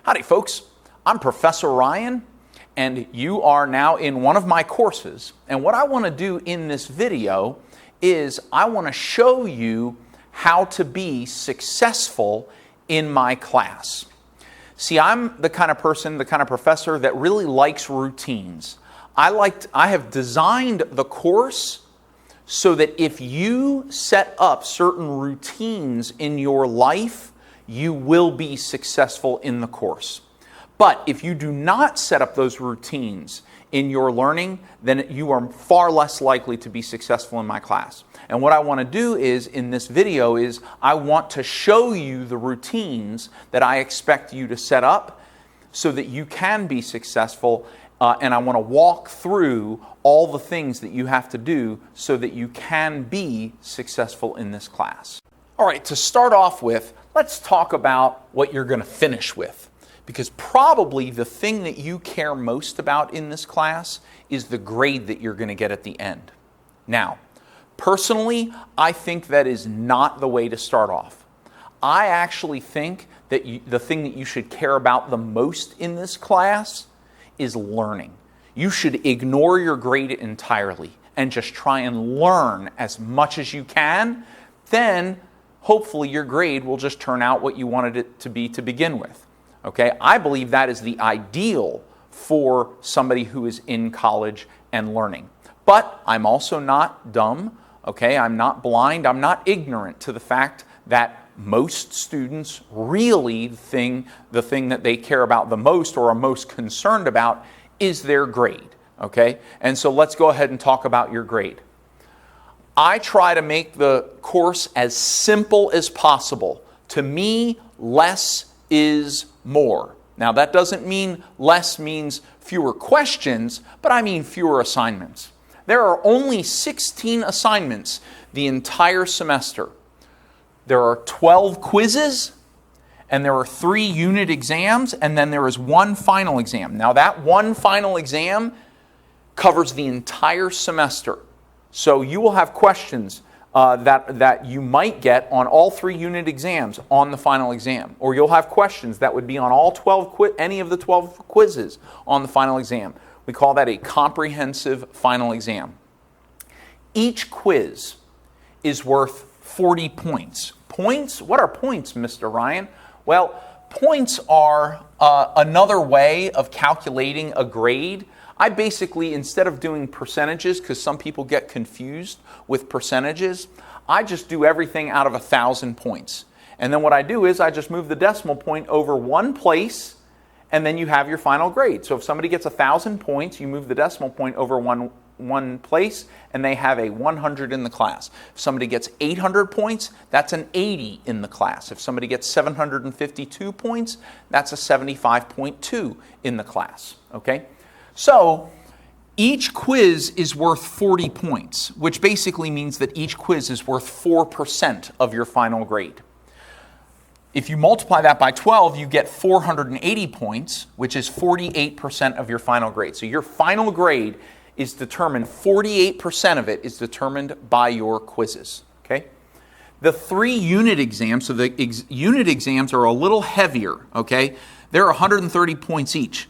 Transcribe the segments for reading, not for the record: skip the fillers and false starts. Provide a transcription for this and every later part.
Howdy folks, I'm Professor Ryan and you are now in one of my courses, and what I want to do in this video is I want to show you how to be successful in my class. See, I'm the kind of person, the kind of professor that really likes routines. I have designed the course so that if you set up certain routines in your life, you will be successful in the course. But if you do not set up those routines in your learning, then you are far less likely to be successful in my class. And what I want to do is, in this video, is I want to show you the routines that I expect you to set up so that you can be successful, and I want to walk through all the things that you have to do so that you can be successful in this class. All right, to start off with, let's talk about what you're going to finish with. Because probably the thing that you care most about in this class is the grade that you're going to get at the end. Now, personally, I think that is not the way to start off. I actually think that the thing that you should care about the most in this class is learning. You should ignore your grade entirely and just try and learn as much as you can. Then, hopefully, your grade will just turn out what you wanted it to be to begin with. Okay, I believe that is the ideal for somebody who is in college and learning. But I'm also not dumb, okay? I'm not blind, I'm not ignorant to the fact that most students really the thing that they care about the most or are most concerned about is their grade, okay? And so let's go ahead and talk about your grade. I try to make the course as simple as possible. To me, less is more. Now, that doesn't mean less means fewer questions, but I mean fewer assignments. There are only 16 assignments the entire semester. There are 12 quizzes, and there are 3 unit exams, and then there is one final exam. Now, that one final exam covers the entire semester. So you will have questions that you might get on all 3 unit exams on the final exam. Or you'll have questions that would be on all 12 any of the 12 quizzes on the final exam. We call that a comprehensive final exam. Each quiz is worth 40 points. Points? What are points, Mr. Ryan? Well, points are another way of calculating a grade. I basically, instead of doing percentages, because some people get confused with percentages, I just do everything out of 1,000 points. And then what I do is I just move the decimal point over one place, and then you have your final grade. So if somebody gets 1,000 points, you move the decimal point over one place, and they have a 100 in the class. If somebody gets 800 points, that's an 80 in the class. If somebody gets 752 points, that's a 75.2 in the class. Okay? So, each quiz is worth 40 points, which basically means that each quiz is worth 4% of your final grade. If you multiply that by 12, you get 480 points, which is 48% of your final grade. So your final grade is determined, 48% of it is determined by your quizzes. Okay? The 3 unit exams, so the unit exams are a little heavier. Okay? They're 130 points each.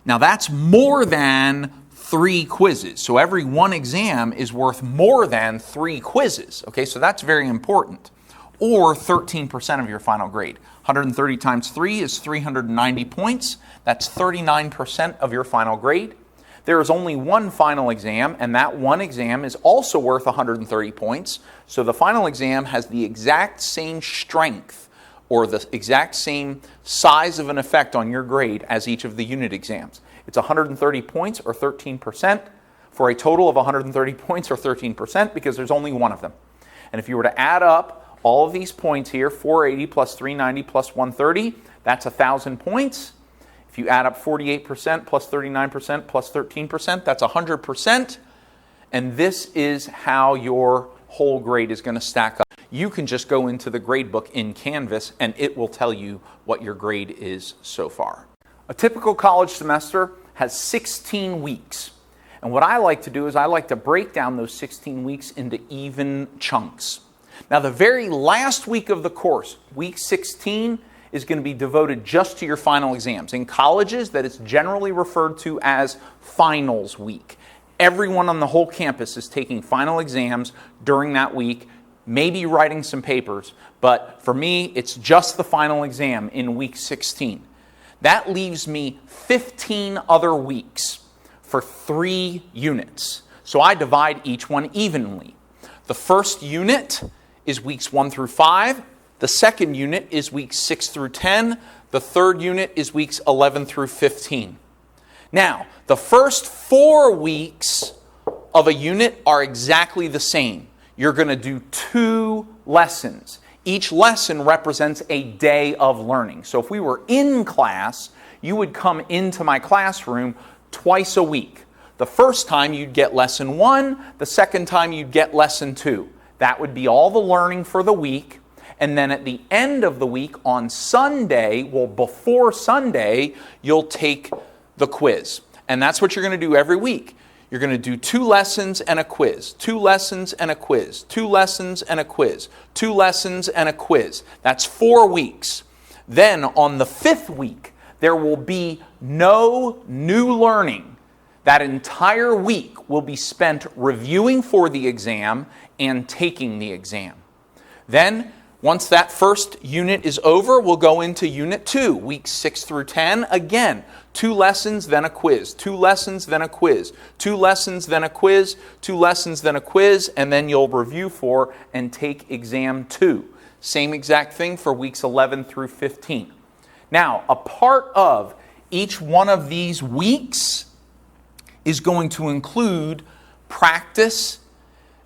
Now that's more than 3 quizzes. So every one exam is worth more than 3 quizzes. Okay, so that's very important. Or 13% of your final grade. 130 times 3 is 390 points. That's 39% of your final grade. There is only one final exam, and that one exam is also worth 130 points. So the final exam has the exact same strength or the exact same size of an effect on your grade as each of the unit exams. It's 130 points or 13% for a total of 130 points or 13% because there's only one of them. And if you were to add up all of these points here, 480 plus 390 plus 130, that's 1,000 points. If you add up 48% plus 39% plus 13%, that's 100%. And this is how your whole grade is going to stack up. You can just go into the grade book in Canvas and it will tell you what your grade is so far. A typical college semester has 16 weeks. And what I like to do is I like to break down those 16 weeks into even chunks. Now the very last week of the course, week 16, is going to be devoted just to your final exams. In colleges, that is generally referred to as finals week. Everyone on the whole campus is taking final exams during that week, maybe writing some papers, but for me, it's just the final exam in week 16. That leaves me 15 other weeks for 3 units. So I divide each one evenly. The first unit is weeks 1 through 5. The second unit is weeks 6 through 10. The third unit is weeks 11 through 15. Now, the first 4 weeks of a unit are exactly the same. You're going to do 2 lessons. Each lesson represents a day of learning. So if we were in class, you would come into my classroom twice a week. The first time you'd get lesson 1, the second time you'd get lesson 2. That would be all the learning for the week. And then at the end of the week on Sunday, well, before Sunday, you'll take the quiz. And that's what you're going to do every week. You're going to do 2 lessons and a quiz, 2 lessons and a quiz, 2 lessons and a quiz, 2 lessons and a quiz. That's 4 weeks. Then on the 5th week, there will be no new learning. That entire week will be spent reviewing for the exam and taking the exam. Then, once that first unit is over, we'll go into Unit 2, weeks 6 through 10. Again, 2 lessons, then a quiz. 2 lessons, then a quiz. 2 lessons, then a quiz. 2 lessons, then a quiz. And then you'll review for and take exam 2. Same exact thing for weeks 11 through 15. Now, a part of each one of these weeks is going to include practice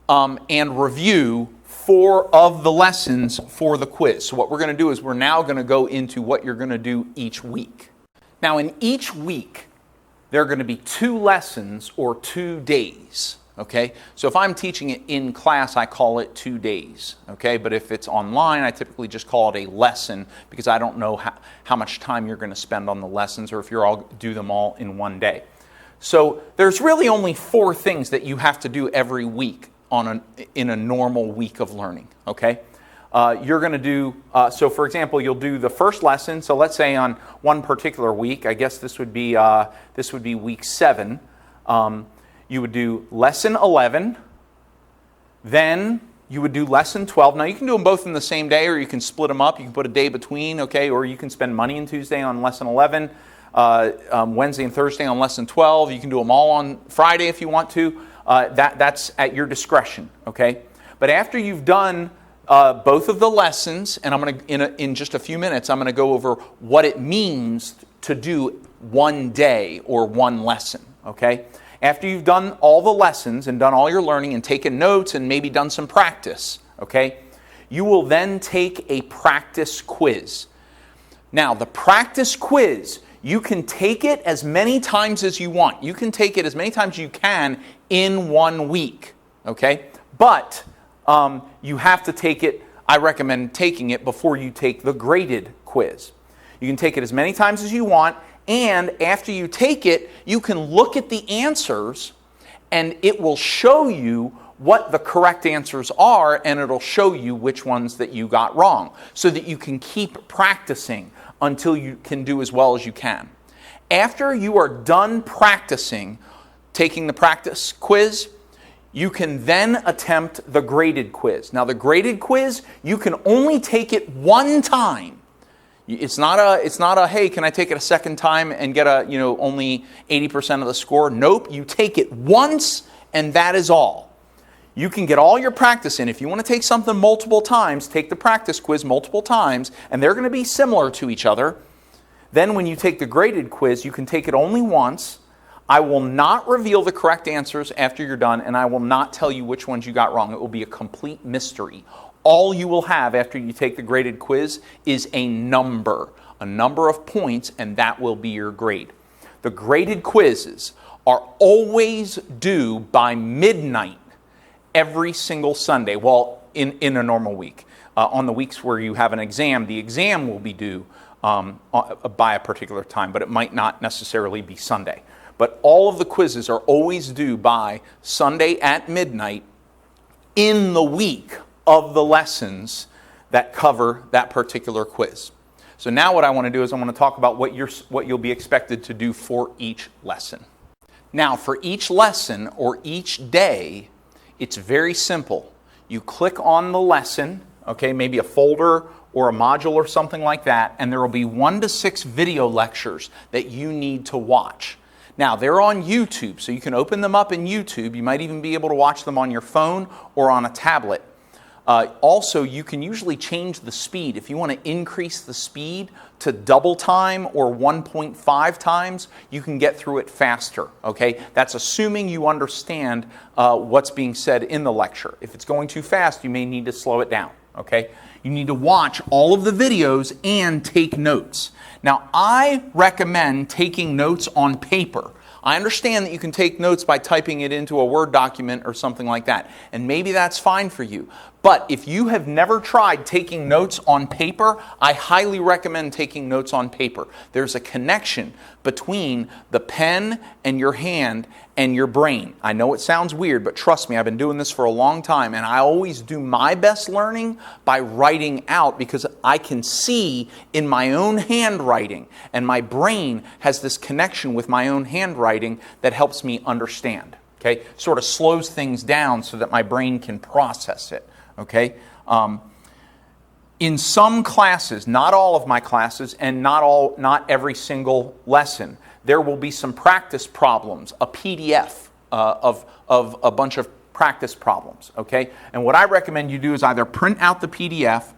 and review 4 of the lessons for the quiz. So what we're going to do is we're now going to go into what you're going to do each week. Now in each week, there are going to be 2 lessons or 2 days. Okay? So if I'm teaching it in class, I call it 2 days. Okay? But if it's online, I typically just call it a lesson because I don't know how much time you're going to spend on the lessons or if you're all do them all in one day. So there's really only 4 things that you have to do every week in a normal week of learning, okay? You're going to do, so for example, you'll do the first lesson. So let's say on one particular week, I guess this would be week 7. You would do lesson 11, then you would do lesson 12. Now you can do them both in the same day, or you can split them up. You can put a day between, okay? Or you can spend Monday and Tuesday on lesson 11, Wednesday and Thursday on lesson 12. You can do them all on Friday if you want to. That's at your discretion, okay? But after you've done both of the lessons, and I'm going to in just a few minutes, I'm going to go over what it means to do one day or one lesson, okay? After you've done all the lessons and done all your learning and taken notes and maybe done some practice, okay, you will then take a practice quiz. Now, the practice quiz, you can take it as many times as you want. You can take it as many times as you can in 1 week, okay? But you have to take it, I recommend taking it before you take the graded quiz. You can take it as many times as you want, and after you take it, you can look at the answers, and it will show you what the correct answers are, and it'll show you which ones that you got wrong, so that you can keep practicing until you can do as well as you can. After you are done practicing, taking the practice quiz, you can then attempt the graded quiz. Now the graded quiz, you can only take it 1 time. It's not a hey, can I take it a second time and get only 80% of the score? Nope, you take it once and that is all. You can get all your practice in. If you want to take something multiple times, take the practice quiz multiple times, and they're going to be similar to each other. Then when you take the graded quiz, you can take it only once. I will not reveal the correct answers after you're done, and I will not tell you which ones you got wrong. It will be a complete mystery. All you will have after you take the graded quiz is a number of points, and that will be your grade. The graded quizzes are always due by midnight every single Sunday. Well, in a normal week. On the weeks where you have an exam, the exam will be due by a particular time, but it might not necessarily be Sunday. But all of the quizzes are always due by Sunday at midnight in the week of the lessons that cover that particular quiz. So now what I want to do is I want to talk about what you'll be expected to do for each lesson. Now, for each lesson or each day, it's very simple. You click on the lesson, okay, maybe a folder or a module or something like that, and there will be 1 to 6 video lectures that you need to watch. Now, they're on YouTube, so you can open them up in YouTube. You might even be able to watch them on your phone or on a tablet. Also, you can usually change the speed. If you want to increase the speed to double time or 1.5 times, you can get through it faster, okay? That's assuming you understand what's being said in the lecture. If it's going too fast, you may need to slow it down, okay? You need to watch all of the videos and take notes. Now, I recommend taking notes on paper. I understand that you can take notes by typing it into a Word document or something like that, and maybe that's fine for you. But if you have never tried taking notes on paper, I highly recommend taking notes on paper. There's a connection between the pen and your hand and your brain. I know it sounds weird, but trust me, I've been doing this for a long time, and I always do my best learning by writing out because I can see in my own handwriting, and my brain has this connection with my own handwriting that helps me understand. Okay, sort of slows things down so that my brain can process it. Okay, in some classes, not all of my classes, and not every single lesson, there will be some practice problems, a PDF of a bunch of practice problems. Okay, and what I recommend you do is either print out the PDF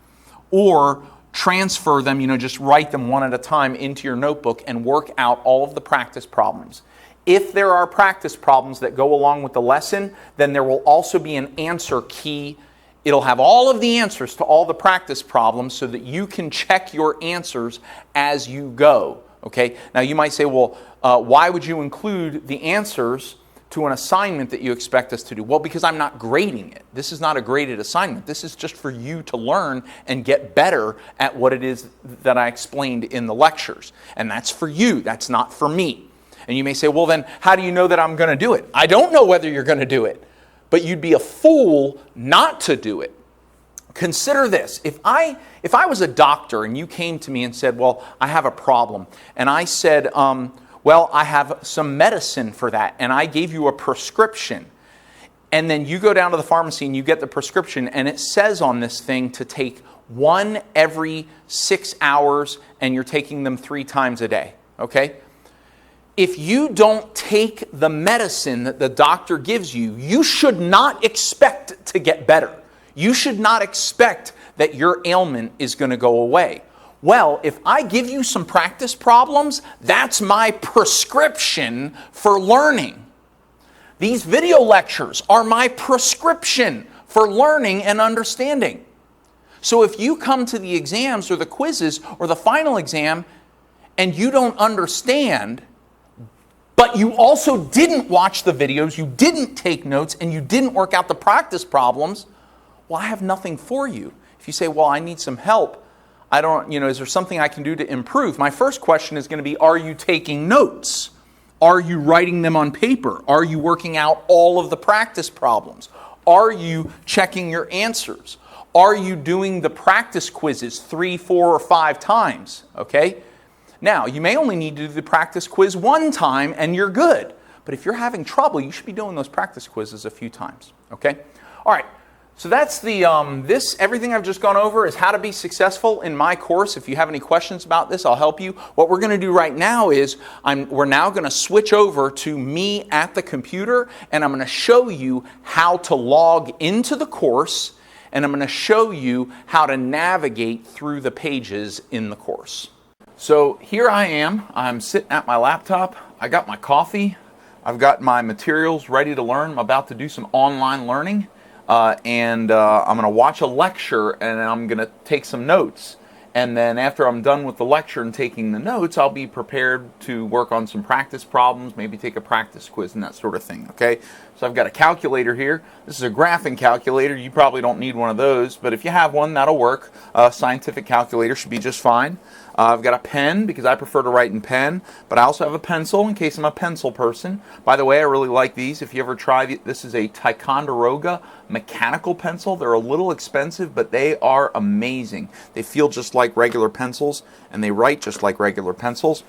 or transfer them. Just write them one at a time into your notebook and work out all of the practice problems. If there are practice problems that go along with the lesson, then there will also be an answer key. It'll have all of the answers to all the practice problems so that you can check your answers as you go. Okay? Now you might say, well, why would you include the answers to an assignment that you expect us to do? Well, because I'm not grading it. This is not a graded assignment. This is just for you to learn and get better at what it is that I explained in the lectures. And that's for you. That's not for me. And you may say, well, then how do you know that I'm going to do it? I don't know whether you're going to do it. But you'd be a fool not to do it. Consider this. If I was a doctor and you came to me and said, well, I have a problem, and I said, well, I have some medicine for that, and I gave you a prescription, and then you go down to the pharmacy and you get the prescription, and it says on this thing to take 1 every 6 hours, and you're taking them 3 times a day, okay? If you don't take the medicine that the doctor gives you, you should not expect to get better. You should not expect that your ailment is going to go away. Well, if I give you some practice problems, that's my prescription for learning. These video lectures are my prescription for learning and understanding. So if you come to the exams or the quizzes or the final exam and you don't understand, but you also didn't watch the videos, you didn't take notes, and you didn't work out the practice problems, well, I have nothing for you. If you say, well, I need some help, is there something I can do to improve? My first question is going to be, are you taking notes? Are you writing them on paper? Are you working out all of the practice problems? Are you checking your answers? Are you doing the practice quizzes 3, 4, or 5 times? Okay? Now, you may only need to do the practice quiz 1 time and you're good. But if you're having trouble, you should be doing those practice quizzes a few times. Okay? All right. So that's everything I've just gone over is how to be successful in my course. If you have any questions about this, I'll help you. What we're going to do right now is we're now going to switch over to me at the computer, and I'm going to show you how to log into the course, and I'm going to show you how to navigate through the pages in the course. So here I am. I'm sitting at my laptop. I got my coffee. I've got my materials ready to learn. I'm about to do some online learning. I'm going to watch a lecture and I'm going to take some notes. And then after I'm done with the lecture and taking the notes, I'll be prepared to work on some practice problems, maybe take a practice quiz and that sort of thing, okay? So I've got a calculator here. This is a graphing calculator. You probably don't need one of those, but if you have one, that'll work. A scientific calculator should be just fine. I've got a pen because I prefer to write in pen, but I also have a pencil in case I'm a pencil person. By the way, I really like these. If you ever try, this is a Ticonderoga mechanical pencil. They're a little expensive, but they are amazing. They feel just like regular pencils, and they write just like regular pencils.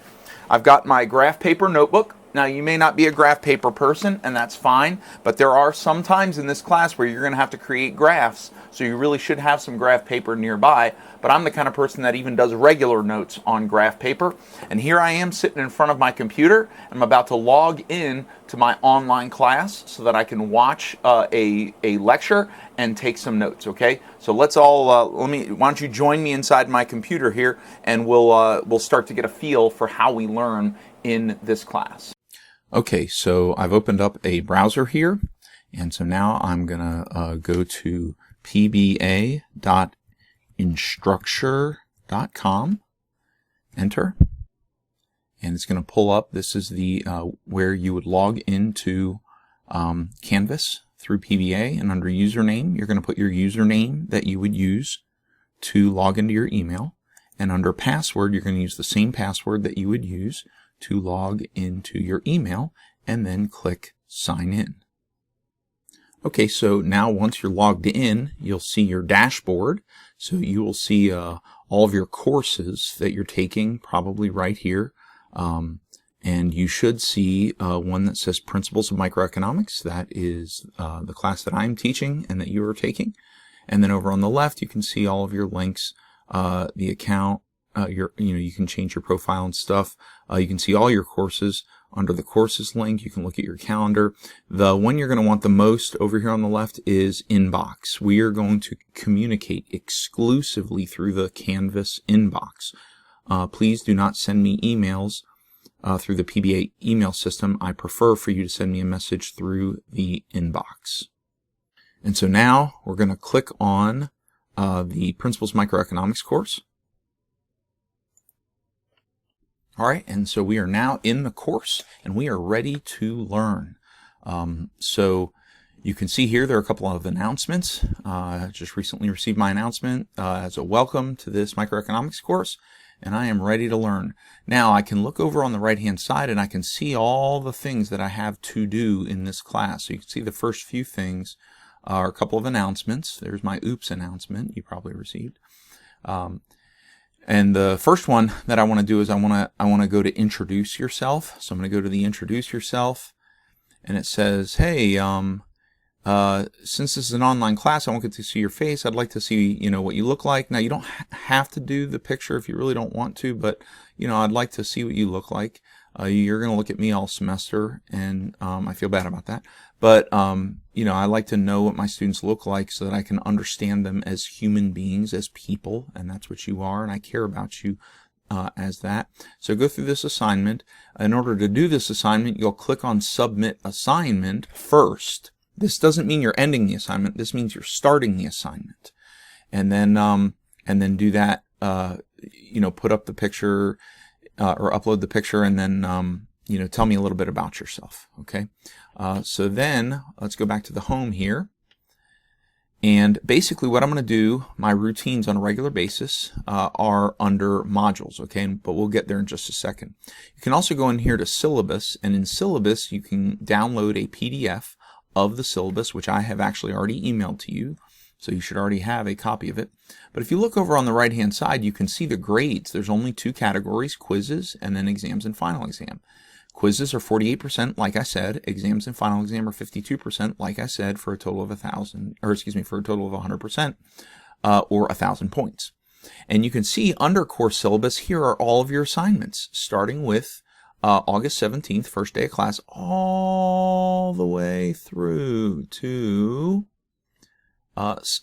I've got my graph paper notebook. Now, you may not be a graph paper person, and that's fine, but there are some times in this class where you're going to have to create graphs, so you really should have some graph paper nearby. But I'm the kind of person that even does regular notes on graph paper. And here I am sitting in front of my computer. I'm about to log in to my online class so that I can watch a lecture and take some notes, okay? So let's all, why don't you join me inside my computer here, and we'll start to get a feel for how we learn in this class. Okay, so I've opened up a browser here, and so now I'm going to go to pba.instructure.com, enter, and it's going to pull up. This is the where you would log into Canvas through PBA, and under username, you're going to put your username that you would use to log into your email, and under password, you're going to use the same password that you would use to log into your email, and then click sign in. Okay, so now once you're logged in, you'll see your dashboard. So you will see all of your courses that you're taking probably right here. And you should see one that says Principles of Microeconomics. That is the class that I'm teaching and that you are taking. And then over on the left, you can see all of your links, the account, you can change your profile and stuff. You can see all your courses. Under the courses link, you can look at your calendar. The one you're going to want the most over here on the left is inbox. We are going to communicate exclusively through the Canvas inbox. Please do not send me emails through the PBA email system. I prefer for you to send me a message through the inbox. And so now we're going to click on the Principles of Microeconomics course. All right, and so we are now in the course, and we are ready to learn. So you can see here there are a couple of announcements. I just recently received my announcement as a welcome to this microeconomics course, and I am ready to learn. Now I can look over on the right-hand side, and I can see all the things that I have to do in this class. So you can see the first few things are a couple of announcements. There's my oops announcement you probably received. And the first one that I want to do is I want to go to introduce yourself. So I'm going to go to the introduce yourself, and it says, hey, since this is an online class, I won't get to see your face. I'd like to see, what you look like. Now, you don't have to do the picture if you really don't want to, but, I'd like to see what you look like. You're going to look at me all semester, and I feel bad about that. But, I like to know what my students look like so that I can understand them as human beings, as people, and that's what you are, and I care about you as that. So go through this assignment. In order to do this assignment, you'll click on Submit Assignment first. This doesn't mean you're ending the assignment. This means you're starting the assignment. And then do that, put up the picture, or upload the picture, and then, tell me a little bit about yourself. Okay. So then let's go back to the home here. And basically what I'm going to do, my routines on a regular basis, are under modules. Okay. But we'll get there in just a second. You can also go in here to syllabus, and in syllabus, you can download a PDF of the syllabus, which I have actually already emailed to you. So you should already have a copy of it. But if you look over on the right-hand side, you can see the grades. There's only two categories, quizzes and then exams and final exam. Quizzes are 48%, like I said. Exams and final exam are 52%, like I said, for a total of 100%, or 1,000 points. And you can see under course syllabus, here are all of your assignments, starting with August 17th, first day of class, all the way through to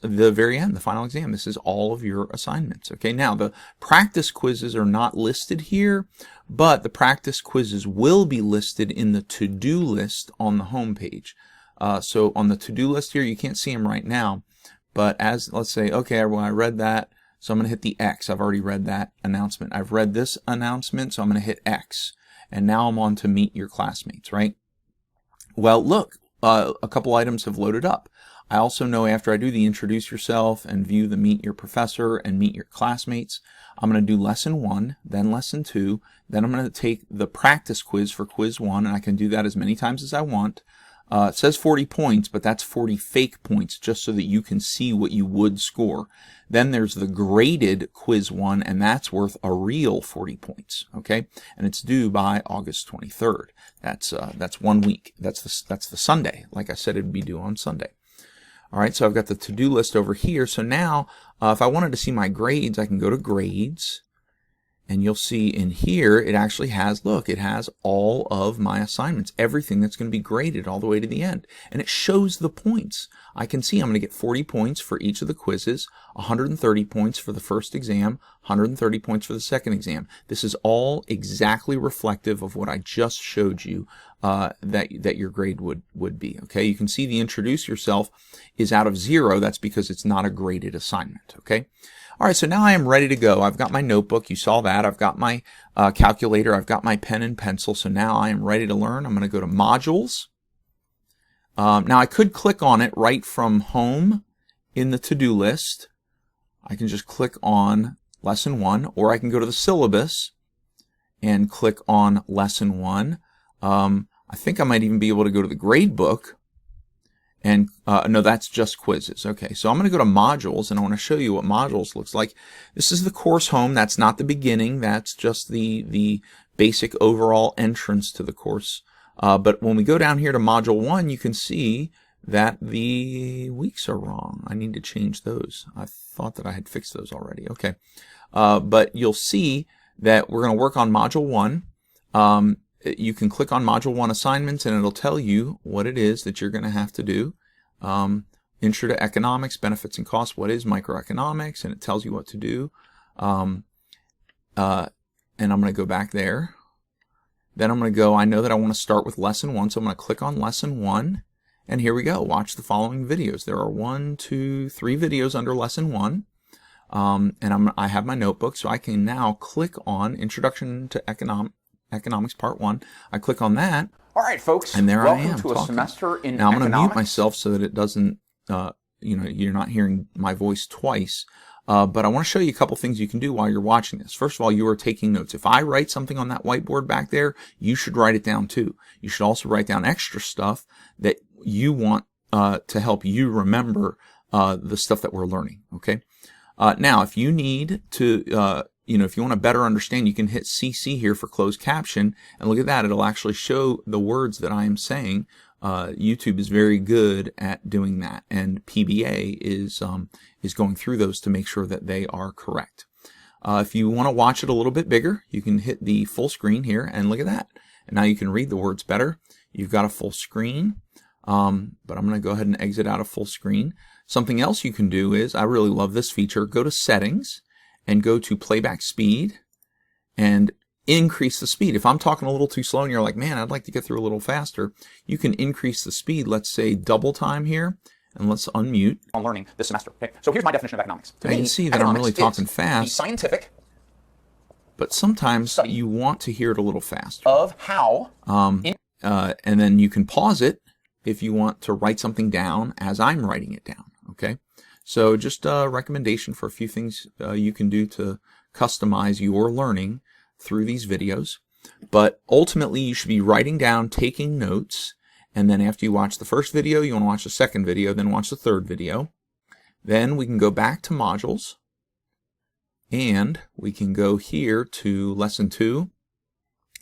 the very end, the final exam. This is all of your assignments. Okay, now the practice quizzes are not listed here, but the practice quizzes will be listed in the to-do list on the home page. So on the to-do list here, you can't see them right now, but let's say, okay, everyone, I read that, so I'm going to hit the X. I've already read that announcement. I've read this announcement, so I'm going to hit X. And now I'm on to meet your classmates, right? Well, look, a couple items have loaded up. I also know after I do the introduce yourself and view the meet your professor and meet your classmates, I'm going to do lesson 1, then lesson 2, then I'm going to take the practice quiz for quiz 1, and I can do that as many times as I want. It says 40 points, but that's 40 fake points, just so that you can see what you would score. Then there's the graded quiz 1, and that's worth a real 40 points, okay? And it's due by August 23rd. That's 1 week. That's the Sunday. Like I said, it'd be due on Sunday. All right, so I've got the to-do list over here. So now, if I wanted to see my grades, I can go to grades, and you'll see in here it actually has, look, it has all of my assignments, everything that's going to be graded all the way to the end. And it shows the points. I can see I'm going to get 40 points for each of the quizzes, 130 points for the first exam, 130 points for the second exam. This is all exactly reflective of what I just showed you that your grade would be. Okay, you can see the introduce yourself is out of 0. That's because it's not a graded assignment. Okay. All right, so now I am ready to go. I've got my notebook. You saw that. I've got my calculator. I've got my pen and pencil. So now I am ready to learn. I'm going to go to modules. Now I could click on it right from home in the to-do list. I can just click on lesson 1, or I can go to the syllabus and click on lesson 1. I think I might even be able to go to the grade book. And no, that's just quizzes. Okay, so I'm going to go to modules, and I want to show you what modules looks like. This is the course home. That's not the beginning. That's just the basic overall entrance to the course. But when we go down here to module 1, you can see that the weeks are wrong. I need to change those. I thought that I had fixed those already. Okay, but you'll see that we're going to work on module 1. You can click on module 1 assignments, and it'll tell you what it is that you're going to have to do. Intro to economics, benefits and costs. What is microeconomics? And it tells you what to do. And I'm going to go back there. Then I'm going to go, I know that I want to start with lesson 1, so I'm going to click on lesson 1. And here we go. Watch the following videos. There are 1, 2, 3 videos under lesson 1. And I have my notebook, so I can now click on Introduction to Economics Part 1. I click on that. All right, folks. And there I am. Welcome to a semester in now I'm going to mute economics. myself so that it doesn't, you're not hearing my voice twice. But I want to show you a couple things you can do while you're watching this. First of all, you are taking notes. If I write something on that whiteboard back there, you should write it down too. You should also write down extra stuff that you want to help you remember the stuff that we're learning. Okay. Now, if you need to, if you want to better understand, you can hit CC here for closed caption, and look at that. It'll actually show the words that I am saying. YouTube is very good at doing that, and PBA is going through those to make sure that they are correct. If you want to watch it a little bit bigger, you can hit the full screen here, and look at that. And now you can read the words better. You've got a full screen, but I'm going to go ahead and exit out of full screen. Something else you can do is, I really love this feature, go to Settings and go to Playback Speed and increase the speed. If I'm talking a little too slow and you're like, man, I'd like to get through a little faster, you can increase the speed. Let's say double time here, and let's unmute. On learning this semester. Okay, so here's my definition of economics. You can see that I'm really talking fast. The scientific, but sometimes you want to hear it a little faster. Of how. And then you can pause it if you want to write something down as I'm writing it down. Okay, so just a recommendation for a few things you can do to customize your learning through these videos. But ultimately, you should be writing down, taking notes, and then after you watch the first video, you want to watch the second video, then watch the third video. Then we can go back to modules, and we can go here to lesson 2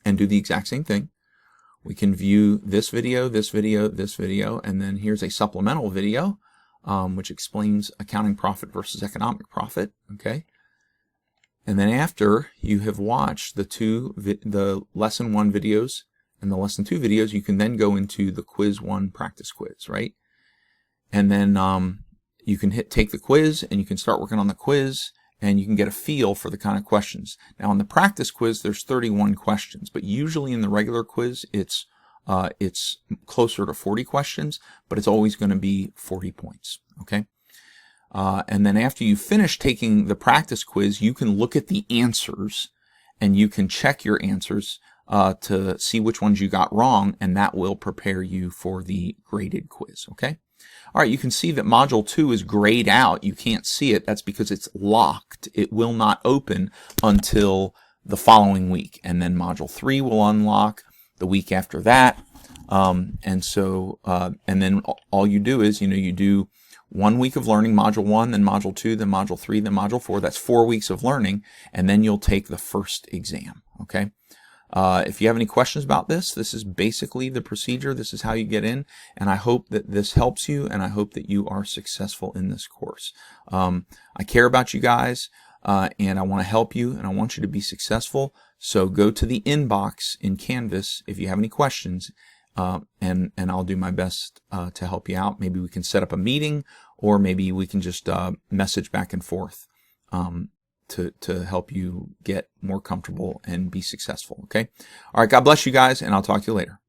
and do the exact same thing. We can view this video, this video, this video, and then here's a supplemental video which explains accounting profit versus economic profit. Okay, and then after you have watched the lesson 1 videos and the lesson 2 videos, you can then go into the quiz 1 practice quiz, right? And then you can hit take the quiz, and you can start working on the quiz, and you can get a feel for the kind of questions. Now, in the practice quiz, there's 31 questions, but usually in the regular quiz, it's closer to 40 questions, but it's always going to be 40 points. Okay. And then after you finish taking the practice quiz, you can look at the answers, and you can check your answers to see which ones you got wrong, and that will prepare you for the graded quiz. Okay. All right, you can see that Module 2 is grayed out. You can't see it. That's because it's locked. It will not open until the following week. And then Module 3 will unlock the week after that. And then all you do is, you do 1 week of learning, Module 1, then Module 2, then Module 3, then Module 4. That's 4 weeks of learning, and then you'll take the first exam, okay? If you have any questions about this is basically the procedure. This is how you get in, and I hope that this helps you, and I hope that you are successful in this course. I care about you guys, and I want to help you, and I want you to be successful. So go to the inbox in Canvas if you have any questions, and I'll do my best to help you out. Maybe we can set up a meeting, or maybe we can just message back and forth to help you get more comfortable and be successful. Okay? All right, God bless you guys, and I'll talk to you later.